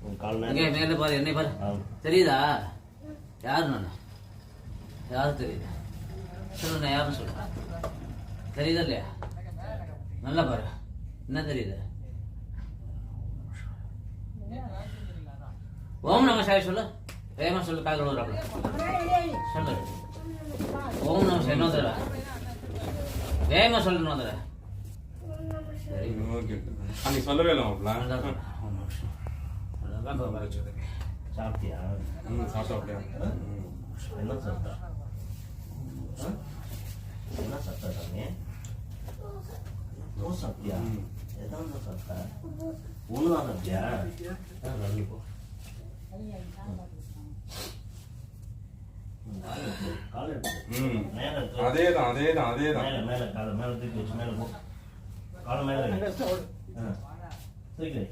இங்கே மேலே பாரு, என்னை பாரு. தெரியுதா? யாரு நான்? யாரு தெரியுது? சொல்லு, நான் யாருன்னு சொல்லு. தெரியுதா இல்லையா? நல்லா பாரு. என்ன தெரியுது? ஓம் நம சிவாய சொல்லு. வேகமா சொல்லு, கால் விழுறாப்ல. சொல்லு. ஓம் நம சிவாய இன்னொரு தடவை. வேகமா சொல்லு இன்னொரு தடவை. அன்னைக்கு சொல்லவே இல்லை மாப்பிள்ள. சாப்பிட்டியா? சாப்பிட்டா என்ன சாப்பிட்டா? என்ன சாப்பிட்டா தானே? ஓ சாப்பிட்டியா? எதாவது சாப்பிட்டா? ஒண்ணுதான் சாப்பிட்டியா? நல்லி போ. காலை எடுத்து மேல அதேதான் மேல காலை மேல தூக்கி வச்சு மேல போ. காலை மேல தூக்கி